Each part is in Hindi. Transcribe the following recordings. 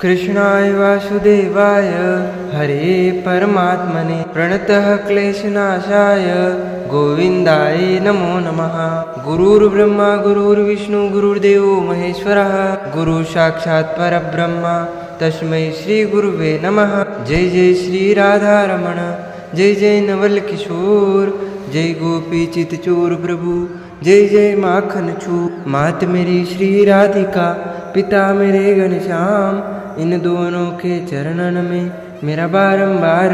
कृष्णाय वासुदेवाय हरे परमात्मने प्रणतः क्लेशनाशाय गोविन्दाय नमो नमः। गुरुर्ब्रह्मा गुरुर्विष्णु गुरुर्देवो महेश्वरः गुरु साक्षात् परब्रह्म तस्मै श्री गुरुवे नमः। जय जय श्री राधारमण जय जय नवल किशोर जय गोपी चितचोर प्रभु जय जय माखन चूर। मात मेरी श्री राधिका पिता मेरे घनश्याम इन दोनों के चरणन में मेरा बारंबार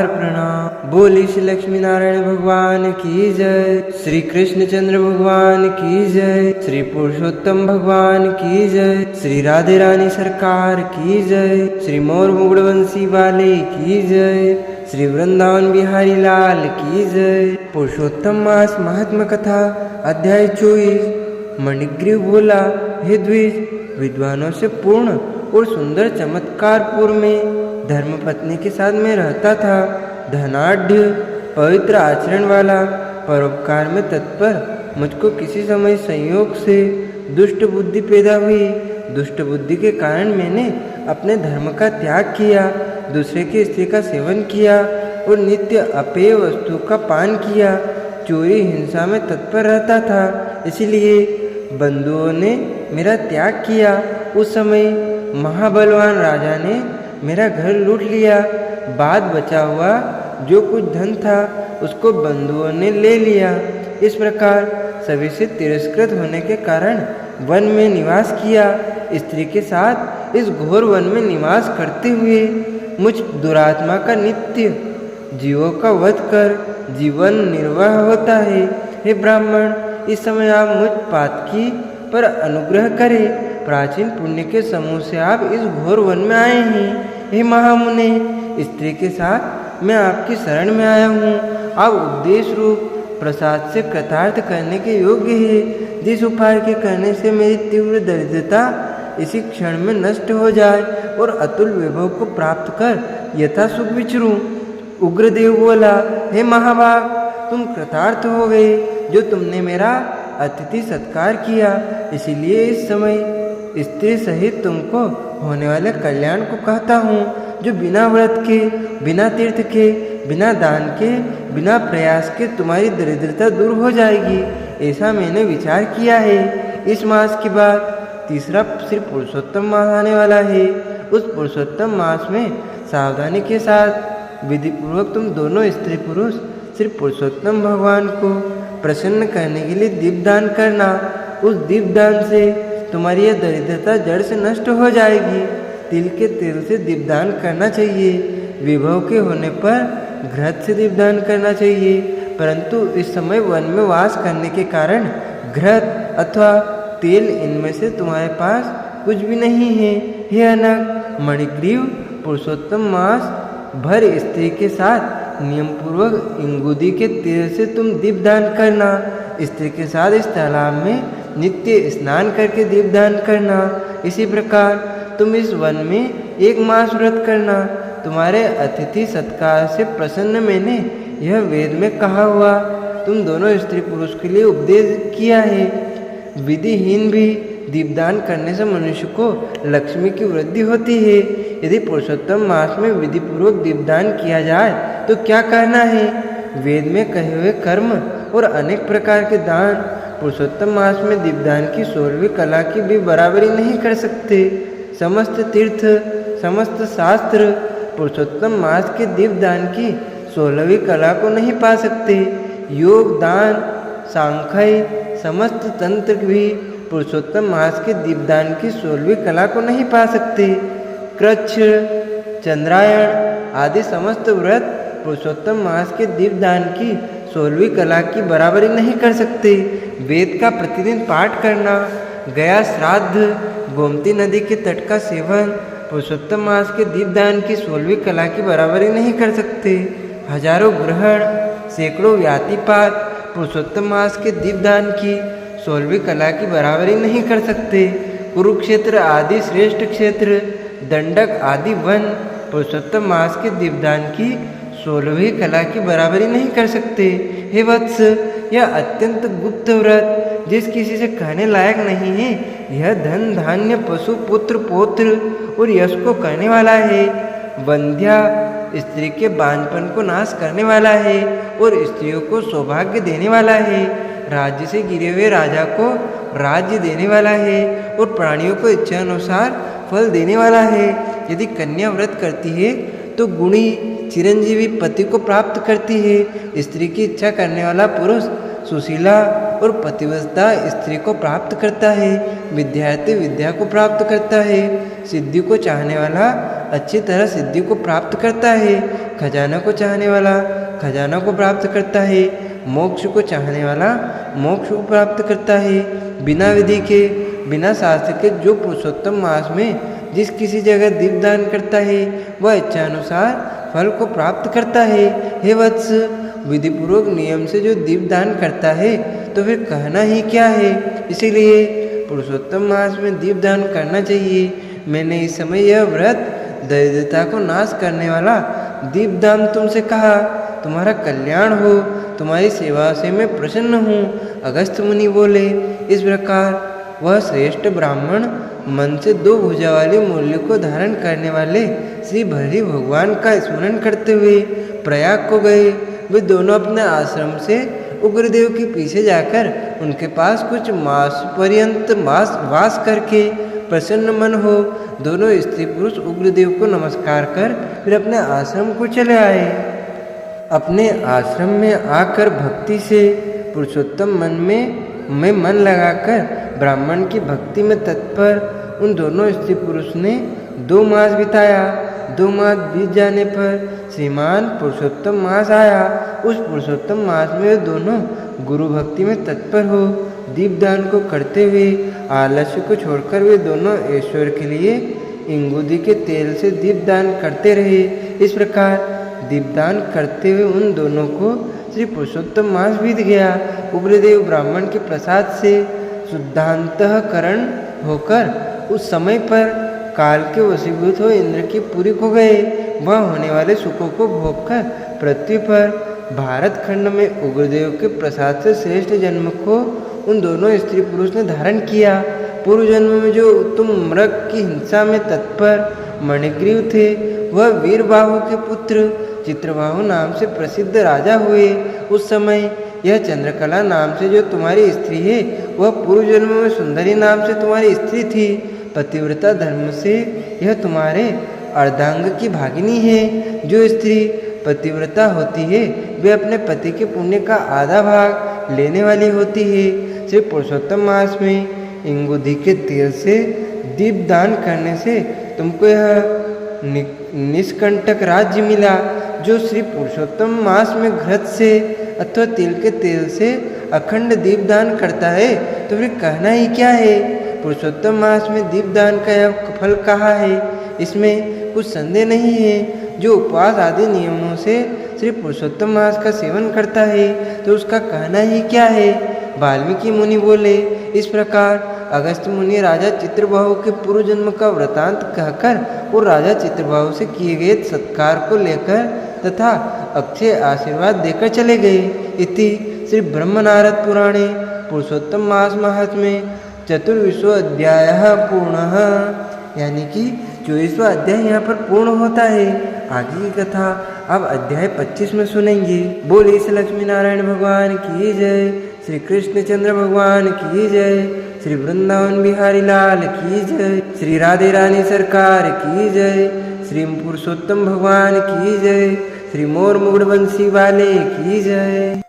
प्रणाम। बोली श्री लक्ष्मी नारायण भगवान की जय, श्री कृष्ण चंद्र भगवान की जय, श्री पुरुषोत्तम भगवान की जय, श्री राधे रानी सरकार की जय, श्री मोर मुगड़ वंशी वाले की जय, श्री वृंदावन बिहारी लाल की जय। पुरुषोत्तम मास महात्मा कथा अध्याय 24। मणिग्रीव बोला, हे द्विज, विद्वानों से पूर्ण और सुंदर चमत्कारपुर में धर्मपत्नी के साथ में रहता था। धनाढ़ पवित्र आचरण वाला, परोपकार में तत्पर, मुझको किसी समय संयोग से दुष्ट बुद्धि पैदा हुई। दुष्ट बुद्धि के कारण मैंने अपने धर्म का त्याग किया, दूसरे की स्त्री का सेवन किया और नित्य अपेय वस्तु का पान किया। चोरी हिंसा में तत्पर रहता था, इसलिए बंधुओं ने मेरा त्याग किया। उस समय महाबलवान राजा ने मेरा घर लूट लिया। बाद बचा हुआ जो कुछ धन था उसको बंधुओं ने ले लिया। इस प्रकार सभी से तिरस्कृत होने के कारण वन में निवास किया। स्त्री के साथ इस घोर वन में निवास करते हुए मुझ दुरात्मा का नित्य जीवों का वध कर जीवन निर्वाह होता है। हे ब्राह्मण, इस समय आप मुझ पातकी पर अनुग्रह करें। प्राचीन पुण्य के समूह से आप इस घोर वन में आए हैं। हे महामुने, स्त्री के साथ मैं आपकी शरण में आया हूँ। आप उपदेश रूप प्रसाद से कृतार्थ करने के योग्य है। जिस उपाय के करने से मेरी तीव्र दरिद्रता इसी क्षण में नष्ट हो जाए और अतुल वैभव को प्राप्त कर यथा सुख विचरूं। उग्रदेव बोला, हे महाभाग, तुम कृतार्थ हो गए जो तुमने मेरा अतिथि सत्कार किया। इसीलिए इस समय स्त्री सहित तुमको होने वाले कल्याण को कहता हूँ, जो बिना व्रत के, बिना तीर्थ के, बिना दान के, बिना प्रयास के तुम्हारी दरिद्रता दूर हो जाएगी। ऐसा मैंने विचार किया है। इस मास के बाद तीसरा श्री पुरुषोत्तम मास आने वाला है। उस पुरुषोत्तम मास में सावधानी के साथ विधि पूर्वक तुम दोनों स्त्री पुरुष श्री पुरुषोत्तम भगवान को प्रसन्न करने के लिए दीपदान करना। उस दीपदान से तुम्हारी यह दरिद्रता जड़ से नष्ट हो जाएगी। तिल के तेल से दीपदान करना चाहिए। विभव के होने पर घृत से दीपदान करना चाहिए, परंतु इस समय वन में वास करने के कारण घृत अथवा तेल इनमें से तुम्हारे पास कुछ भी नहीं है। हे अनग मणिग्रीव, पुरुषोत्तम मास भर स्त्री के साथ नियम पूर्वक इंगुदी के तेल से तुम दीपदान करना। स्त्री के साथ इस तालाब में नित्य स्नान करके दीपदान करना। इसी प्रकार तुम इस वन में 1 मास व्रत करना। तुम्हारे अतिथि सत्कार से प्रसन्न मैंने यह वेद में कहा हुआ तुम दोनों स्त्री पुरुष के लिए उपदेश किया है। विधिहीन भी दीपदान करने से मनुष्य को लक्ष्मी की वृद्धि होती है। यदि पुरुषोत्तम मास में विधि पूर्वक दीपदान किया जाए तो क्या कहना है। वेद में कहे हुए कर्म और अनेक प्रकार के दान पुरुषोत्तम मास में दीपदान की 16वीं कला की भी बराबरी नहीं कर सकते। समस्त तीर्थ, समस्त शास्त्र पुरुषोत्तम मास के दीपदान की 16वीं कला को नहीं पा सकते। योग, दान, सांख्य, समस्त तंत्र भी पुरुषोत्तम मास के दीपदान की 16वीं कला को नहीं पा सकते। कृच्छ, चंद्रायण आदि समस्त व्रत पुरुषोत्तम मास के दीपदान की 16वीं कला की बराबरी नहीं कर सकते। वेद का प्रतिदिन पाठ करना, गया श्राद्ध, गोमती नदी के तट का सेवन पुरुषोत्तम मास के दीपदान की 16वीं कला की बराबरी नहीं कर सकते। हजारों ग्रहण, सैकड़ों व्यातिपात पुरुषोत्तम मास के दीपदान की 16वीं कला की बराबरी नहीं कर सकते। कुरुक्षेत्र आदि श्रेष्ठ क्षेत्र, दंडक आदि वन पुरुषोत्तम मास के दीपदान की 16वीं कला की बराबरी नहीं कर सकते। हे वत्स, यह अत्यंत गुप्त व्रत जिस किसी से कहने लायक नहीं है। यह धन धान्य पशु पुत्र पौत्र और यश को कहने वाला है। वंध्या स्त्री के बांझपन को नाश करने वाला है और स्त्रियों को सौभाग्य देने वाला है। राज्य से गिरे हुए राजा को राज्य देने वाला है और प्राणियों को इच्छा अनुसार फल देने वाला है। यदि कन्या व्रत करती है तो गुणी चिरंजीवी पति को प्राप्त करती है। स्त्री की इच्छा करने वाला पुरुष सुशीला और पतिव्रता स्त्री को प्राप्त करता है। विद्यार्थी विद्या को प्राप्त करता है। सिद्धि को चाहने वाला अच्छी तरह सिद्धि को प्राप्त करता है। खजाना को चाहने वाला खजाना को प्राप्त करता है। मोक्ष को चाहने वाला मोक्ष को प्राप्त करता है। बिना विधि के बिना शास्त्र के जो पुरुषोत्तम मास में जिस किसी जगह दीपदान करता है वह इच्छानुसार फल को प्राप्त करता है। हे वत्स, विधिपूर्वक नियम से जो दीपदान करता है तो फिर कहना ही क्या है। इसीलिए पुरुषोत्तम मास में दीपदान करना चाहिए। मैंने इस समय यह व्रत दरिद्रता को नाश करने वाला दीपदान तुमसे कहा। तुम्हारा कल्याण हो, तुम्हारी सेवा से मैं प्रसन्न हूँ। अगस्त्य मुनि बोले। इस प्रकार वह श्रेष्ठ ब्राह्मण मन से 2 भुजा वाली मूल्य को धारण करने वाले श्री हरि भगवान का स्मरण करते हुए प्रयाग को गए। वे दोनों अपने आश्रम से उग्रदेव के पीछे जाकर उनके पास कुछ मास पर्यंत वास करके प्रसन्न मन हो दोनों स्त्री पुरुष उग्रदेव को नमस्कार कर फिर अपने आश्रम को चले आए। अपने आश्रम में आकर भक्ति से पुरुषोत्तम में मन लगाकर ब्राह्मण की भक्ति में तत्पर उन दोनों स्त्री पुरुष ने 2 मास बिताया। 2 मास बीत जाने पर श्रीमान पुरुषोत्तम मास आया। उस पुरुषोत्तम मास में वे दोनों गुरु भक्ति में तत्पर हो दीपदान को करते हुए आलस्य को छोड़कर वे दोनों ईश्वर के लिए इंगुदी के तेल से दीपदान करते रहे। इस प्रकार दीपदान करते हुए उन दोनों को श्री पुरुषोत्तम मास बीत गया। उग्रदेव ब्राह्मण के प्रसाद से शुद्धांतःकरण होकर उस समय पर काल के वशीभूत हो इंद्र की पुरी को गए। वह होने वाले सुखों को भोगकर पृथ्वी पर भारत खंड में उग्रदेव के प्रसाद से श्रेष्ठ जन्म को उन दोनों स्त्री पुरुष ने धारण किया। पूर्व जन्म में जो उत्तम मृग की हिंसा में तत्पर मणिग्रीव थे वह वीरबाहु के पुत्र चित्रबाहु नाम से प्रसिद्ध राजा हुए। उस समय यह चंद्रकला नाम से जो तुम्हारी स्त्री है वह पूर्व जन्म में सुंदरी नाम से तुम्हारी स्त्री थी। पतिव्रता धर्म से यह तुम्हारे अर्धांग की भागिनी है। जो स्त्री पतिव्रता होती है वे अपने पति के पुण्य का आधा भाग लेने वाली होती है। श्री पुरुषोत्तम मास में इंगुदी के तेल से दीपदान करने से तुमको यह निष्कंटक राज्य मिला। जो श्री पुरुषोत्तम मास में घृत से अथवा तिल के तेल से अखंड दीपदान करता है तो फिर कहना ही क्या है। पुरुषोत्तम मास में दीपदान का यह फल कहा है, इसमें कुछ संदेह नहीं है। जो उपवास आदि नियमों से श्री पुरुषोत्तम मास का सेवन करता है तो उसका कहना ही क्या है। वाल्मीकि मुनि बोले। इस प्रकार अगस्त्य मुनि राजा चित्रबाहु के पूर्व जन्म का वृतांत कहकर और राजा चित्रबाहु से किए गए सत्कार को लेकर तथा अक्षय आशीर्वाद देकर चले गए। इति श्री ब्रह्मनारद पुराणे पुरुषोत्तम मास महात्म्ये चतुर्विंशो अध्यायः पूर्णः। यानी कि 24वां अध्याय यहाँ पर पूर्ण होता है। आगे की कथा अब अध्याय 25 में सुनेंगे। बोले श्री लक्ष्मी नारायण भगवान की जय, श्री कृष्ण चंद्र भगवान की जय, श्री वृंदावन बिहारी लाल की जय, श्री राधे रानी सरकार की जय, श्री पुरुषोत्तम भगवान की जय, श्री मोर मुकुट बंसी वाले की जय।